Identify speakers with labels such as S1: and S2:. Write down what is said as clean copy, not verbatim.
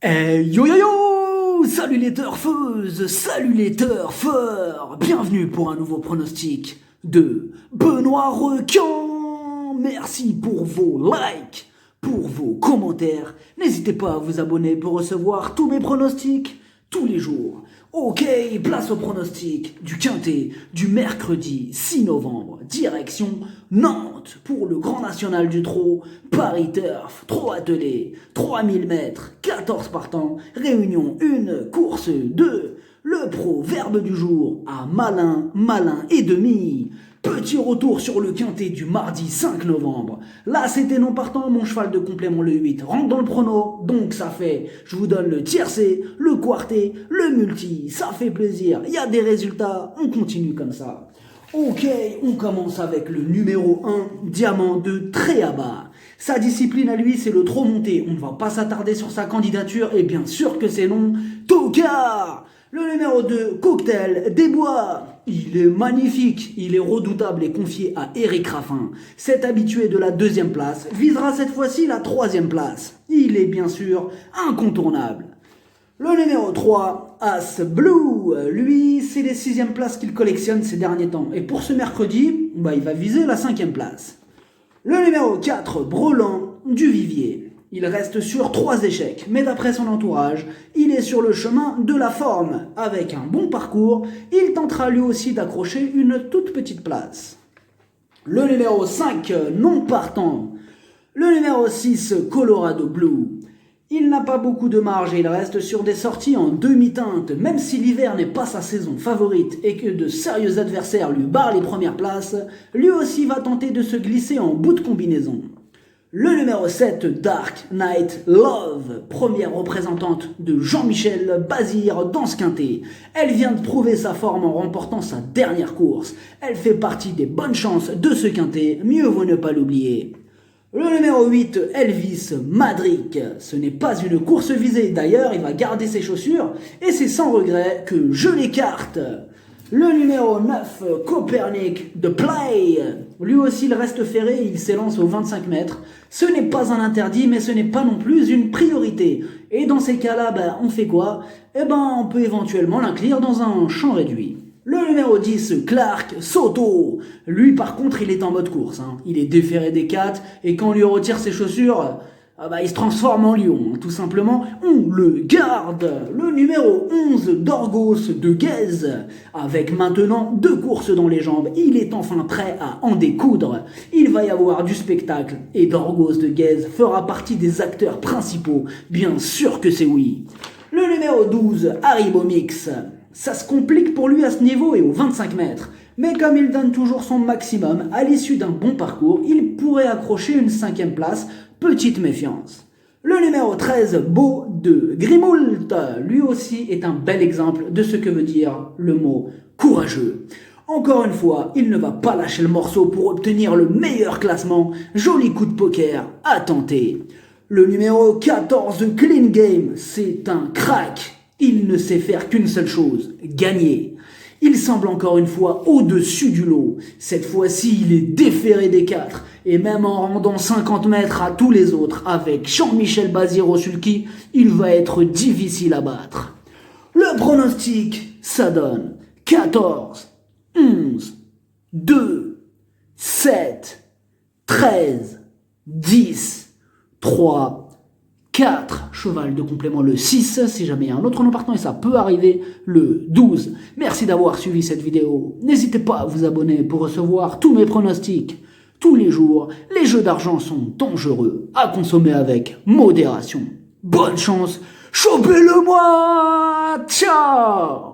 S1: Yo yo yo! Salut les turfeuses, salut les turfeurs! Bienvenue pour un nouveau pronostic de Benoît Requin! Merci pour vos likes, pour vos commentaires. N'hésitez pas à vous abonner pour recevoir tous mes pronostics tous les jours. Ok, place au pronostic du Quintet du mercredi 6 novembre. Direction Nantes pour le Grand National du Trot. Paris Turf, Trot attelé, 3000 mètres, 14 partants. Réunion 1, course 2. Le proverbe du jour à malin, malin et demi. Petit retour sur le Quintet du mardi 5 novembre. Là, c'était non partant, mon cheval de complément le 8 rentre dans le prono. Donc ça fait, je vous donne le tiercé, le quarté, le multi. Ça fait plaisir, il y a des résultats, on continue comme ça. Ok, on commence avec le numéro 1, Diamant de Tréaba. Sa discipline à lui, c'est le trot monté. On ne va pas s'attarder sur sa candidature, et bien sûr que c'est non, Tocard. Le numéro 2, Cocktail des Bois. Il est magnifique, il est redoutable et confié à Eric Raffin. Cet habitué de la 2e place visera cette fois-ci la 3e place. Il est bien sûr incontournable. Le numéro 3, As Blue. Lui, c'est les 6e places qu'il collectionne ces derniers temps. Et pour ce mercredi, il va viser la 5e place. Le numéro 4, Brelan du Vivier. Il reste sur 3 échecs, mais d'après son entourage, il est sur le chemin de la forme. Avec un bon parcours, il tentera lui aussi d'accrocher une toute petite place. Le numéro 5, non partant. Le numéro 6, Colorado Blue. Il n'a pas beaucoup de marge et il reste sur des sorties en demi-teinte, même si l'hiver n'est pas sa saison favorite et que de sérieux adversaires lui barrent les premières places, lui aussi va tenter de se glisser en bout de combinaison. Le numéro 7, Dark Knight Love, première représentante de Jean-Michel Bazir dans ce quintet. Elle vient de prouver sa forme en remportant sa dernière course. Elle fait partie des bonnes chances de ce quintet, mieux vaut ne pas l'oublier. Le numéro 8, Elvis Madrick. Ce n'est pas une course visée, d'ailleurs il va garder ses chaussures et c'est sans regret que je l'écarte. Le numéro 9, Copernic de Play. Lui aussi il reste ferré et il s'élance aux 25 mètres. Ce n'est pas un interdit mais ce n'est pas non plus une priorité. Et dans ces cas-là, on fait quoi? On peut éventuellement l'inclure dans un champ réduit. Le numéro 10, Clark Soto. Lui par contre il est en mode course. Il est déféré des 4 et quand on lui retire ses chaussures, il se transforme en lion, tout simplement. On le garde. Le numéro 11, Dorgos de Guèze. Avec maintenant 2 courses dans les jambes, il est enfin prêt à en découdre. Il va y avoir du spectacle et Dorgos de Guèze fera partie des acteurs principaux. Bien sûr que c'est oui. Le numéro 12, Haribo Mix. Ça se complique pour lui à ce niveau et aux 25 mètres. Mais comme il donne toujours son maximum, à l'issue d'un bon parcours, il pourrait accrocher une 5e place. Petite méfiance. Le numéro 13, Beau de Grimoult, lui aussi est un bel exemple de ce que veut dire le mot courageux. Encore une fois, il ne va pas lâcher le morceau pour obtenir le meilleur classement. Joli coup de poker à tenter. Le numéro 14, Clean Game, c'est un crack. Il ne sait faire qu'une seule chose, gagner. Il semble encore une fois au-dessus du lot. Cette fois-ci, il est déféré des 4. Et même en rendant 50 mètres à tous les autres, avec Jean-Michel Bazir au sulky, il va être difficile à battre. Le pronostic, ça donne 14, 11, 2, 7, 13, 10, 3, 4, cheval de complément le 6, si jamais il y a un autre nom partant et ça peut arriver, le 12. Merci d'avoir suivi cette vidéo. N'hésitez pas à vous abonner pour recevoir tous mes pronostics. Tous les jours, les jeux d'argent sont dangereux, à consommer avec modération. Bonne chance, chopez-le moi! Ciao!